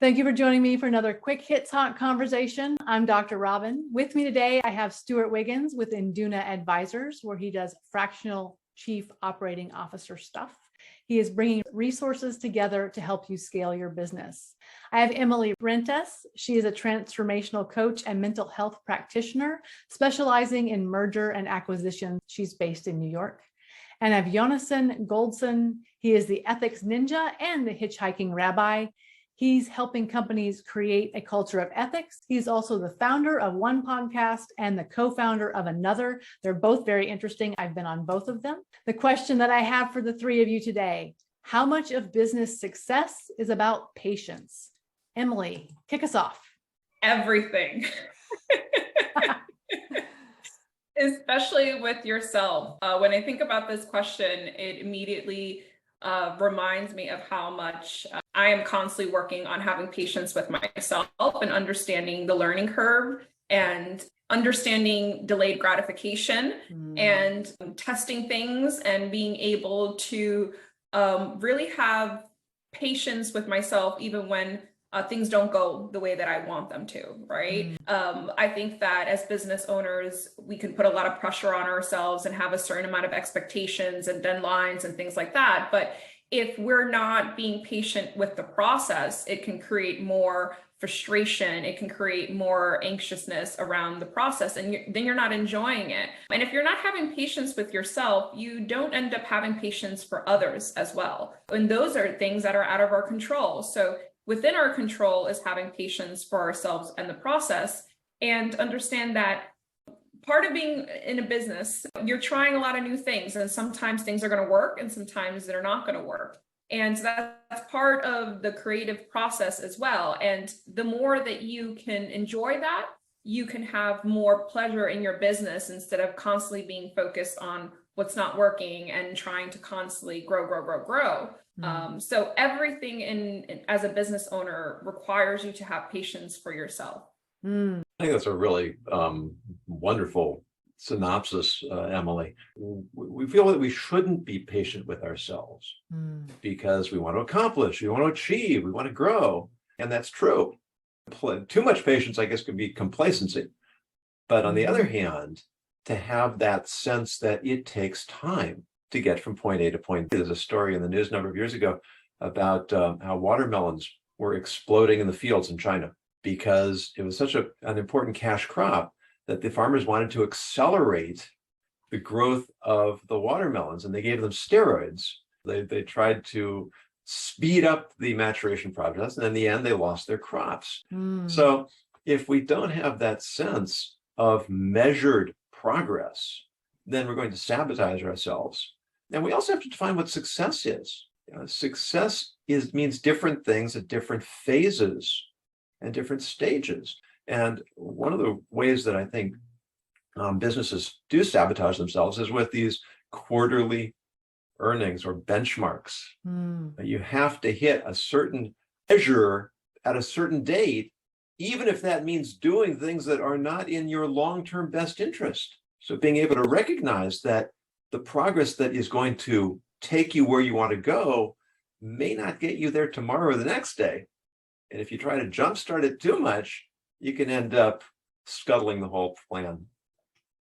Thank you for joining me for another quick hit talk conversation. I'm Dr. Robyn. With me today, I have Stewart Wiggins with Induna Advisors, where he does fractional chief operating officer stuff. He is bringing resources together to help you scale your business. I have Emily Rentas. She is a transformational coach and mental health practitioner specializing in merger and acquisition. She's based in New York. And I have Yonason Goldson. He is the ethics ninja and the hitchhiking rabbi. He's helping companies create a culture of ethics. He's also the founder of one podcast and the co-founder of another. They're both very interesting. I've been on both of them. The question that I have for the three of you today, how much of business success is about patience? Emily, kick us off. Everything. Especially with yourself. When I think about this question, it immediately reminds me of how much I am constantly working on having patience with myself and understanding the learning curve and understanding delayed gratification and testing things and being able to really have patience with myself even when things don't go the way that I want them to, right? I think that as business owners, we can put a lot of pressure on ourselves and have a certain amount of expectations and deadlines and things like that. But if we're not being patient with the process, it can create more frustration. It can create more anxiousness around the process, and then you're not enjoying it. And if you're not having patience with yourself, you don't end up having patience for others as well. And those are things that are out of our control. So within our control is having patience for ourselves and the process, and understand that part of being in a business, you're trying a lot of new things, and sometimes things are going to work and sometimes they're not going to work. And that's part of the creative process as well. And the more that you can enjoy that, you can have more pleasure in your business instead of constantly being focused on what's not working and trying to constantly grow. So everything as a business owner requires you to have patience for yourself. I think that's a really wonderful synopsis, Emily. We feel that we shouldn't be patient with ourselves because we want to accomplish, we want to achieve, we want to grow. And that's true. Too much patience, I guess, could be complacency. But on the other hand, to have that sense that it takes time to get from point A to point B. There's a story in the news a number of years ago about how watermelons were exploding in the fields in China because it was such an important cash crop that the farmers wanted to accelerate the growth of the watermelons, and they gave them steroids. They tried to speed up the maturation process, and in the end, they lost their crops. So if we don't have that sense of measured progress, then we're going to sabotage ourselves. And we also have to define what success is. Success means different things at different phases and different stages. And one of the ways that I think businesses do sabotage themselves is with these quarterly earnings or benchmarks. You have to hit a certain measure at a certain date, even if that means doing things that are not in your long-term best interest. So being able to recognize that the progress that is going to take you where you want to go may not get you there tomorrow or the next day. And if you try to jumpstart it too much, you can end up scuttling the whole plan.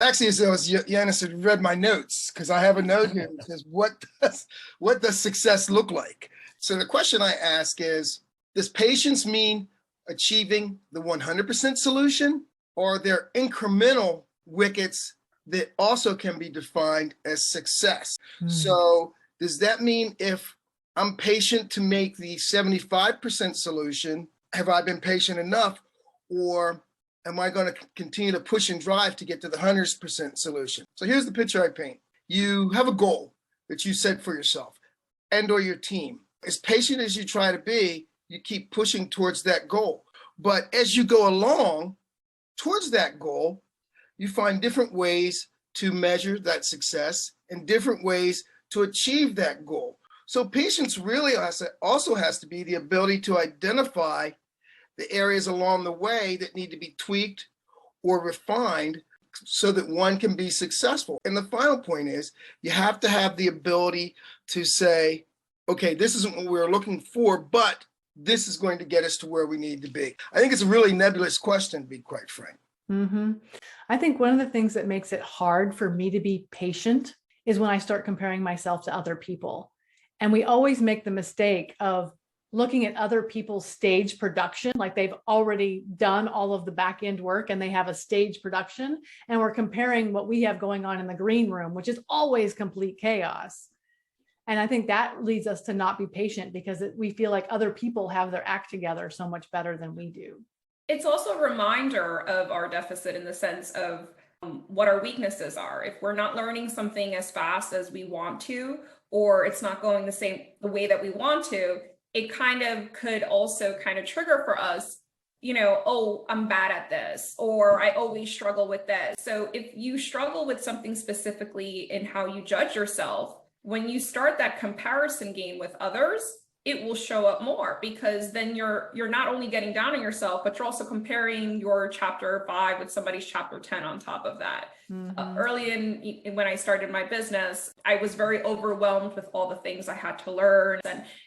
Actually, as Yonason read my notes, because I have a note here that says, what does success look like? So the question I ask is, does patience mean achieving the 100% solution, or are there incremental wickets that also can be defined as success? So does that mean if I'm patient to make the 75% solution, have I been patient enough, or am I going to continue to push and drive to get to the 100% solution? So here's the picture I paint. You have a goal that you set for yourself and or your team. As patient as you try to be, you keep pushing towards that goal. But as you go along towards that goal, you find different ways to measure that success and different ways to achieve that goal. So patience really also has to be the ability to identify the areas along the way that need to be tweaked or refined so that one can be successful. And the final point is you have to have the ability to say, okay, this isn't what we're looking for, but this is going to get us to where we need to be? I think it's a really nebulous question, to be quite frank. I think one of the things that makes it hard for me to be patient is when I start comparing myself to other people. And we always make the mistake of looking at other people's stage production, like they've already done all of the back end work and they have a stage production. And we're comparing what we have going on in the green room, which is always complete chaos. And I think that leads us to not be patient because we feel like other people have their act together so much better than we do. It's also a reminder of our deficit in the sense of what our weaknesses are. If we're not learning something as fast as we want to, or it's not going the way that we want to, it kind of could also kind of trigger for us, oh, I'm bad at this, or I always struggle with this. So if you struggle with something specifically in how you judge yourself, when you start that comparison game with others, it will show up more, because then you're not only getting down on yourself, but you're also comparing your chapter 5 with somebody's chapter 10 on top of that. Early when I started my business, I was very overwhelmed with all the things I had to learn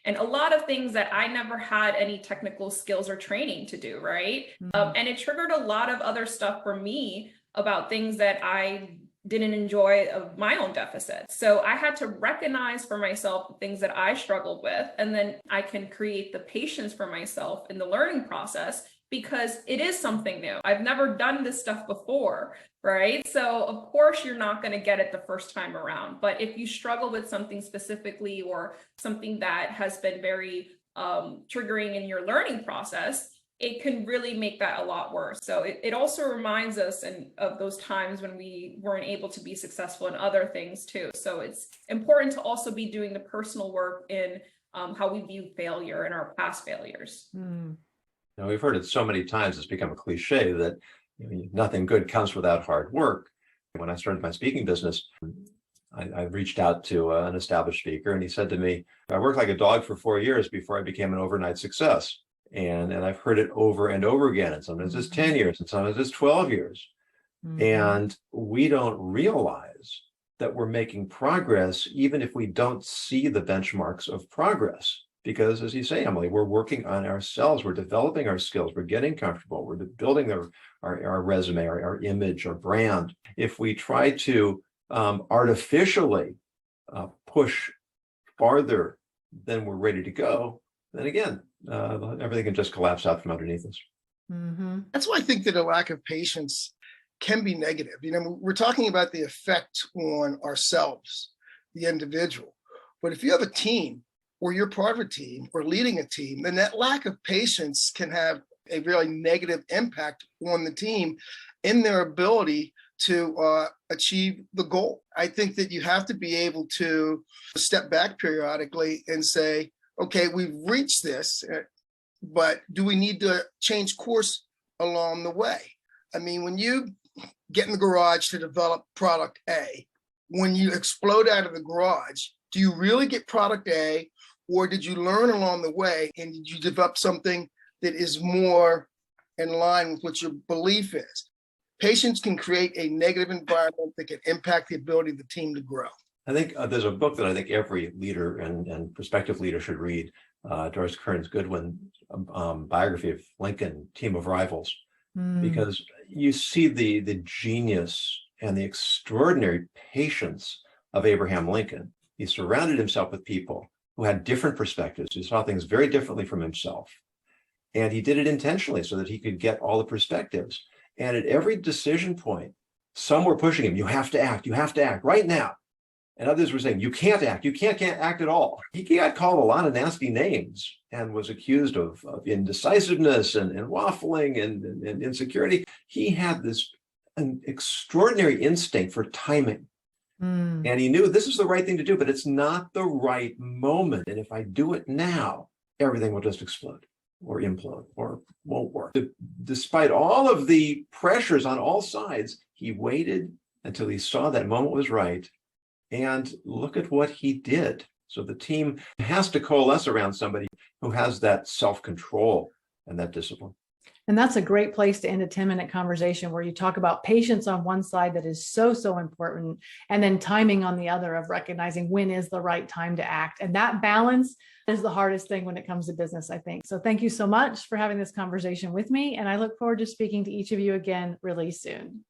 and a lot of things that I never had any technical skills or training to do, right? And it triggered a lot of other stuff for me about things that I didn't enjoy of my own deficits. So I had to recognize for myself the things that I struggled with, and then I can create the patience for myself in the learning process, because it is something new. I've never done this stuff before, right? So of course you're not going to get it the first time around, but if you struggle with something specifically or something that has been very triggering in your learning process, it can really make that a lot worse. So it also reminds us of those times when we weren't able to be successful in other things too. So it's important to also be doing the personal work in how we view failure and our past failures. Now, we've heard it so many times, it's become a cliche that nothing good comes without hard work. When I started my speaking business, I reached out to an established speaker, and he said to me, I worked like a dog for 4 years before I became an overnight success. And I've heard it over and over again. And sometimes it's 10 years and sometimes it's 12 years. And we don't realize that we're making progress, even if we don't see the benchmarks of progress. Because as you say, Emily, we're working on ourselves, we're developing our skills, we're getting comfortable, we're building our resume, our image, our brand. If we try to artificially push farther than we're ready to go, then again, everything can just collapse out from underneath us. That's why I think that a lack of patience can be negative. We're talking about the effect on ourselves, the individual. But if you have a team, or you're part of a team, or leading a team, then that lack of patience can have a really negative impact on the team in their ability to achieve the goal. I think that you have to be able to step back periodically and say, okay, we've reached this, but do we need to change course along the way? I mean, when you get in the garage to develop product A, when you explode out of the garage, do you really get product A, or did you learn along the way and did you develop something that is more in line with what your belief is? Patience can create a negative environment that can impact the ability of the team to grow. I think there's a book that I think every leader and prospective leader should read, Doris Kearns Goodwin biography of Lincoln, Team of Rivals, because you see the genius and the extraordinary patience of Abraham Lincoln. He surrounded himself with people who had different perspectives, who saw things very differently from himself. And he did it intentionally so that he could get all the perspectives. And at every decision point, some were pushing him, you have to act right now. And others were saying, you can't act, you can't act at all. He got called a lot of nasty names and was accused of indecisiveness and waffling and insecurity. He had an extraordinary instinct for timing. And he knew this is the right thing to do, but it's not the right moment. And if I do it now, everything will just explode or implode or won't work. Despite all of the pressures on all sides, he waited until he saw that moment was right. And look at what he did. So the team has to coalesce around somebody who has that self-control and that discipline. And that's a great place to end a 10-minute conversation where you talk about patience on one side that is so, so important, and then timing on the other of recognizing when is the right time to act. And that balance is the hardest thing when it comes to business, I think. So thank you so much for having this conversation with me. And I look forward to speaking to each of you again really soon.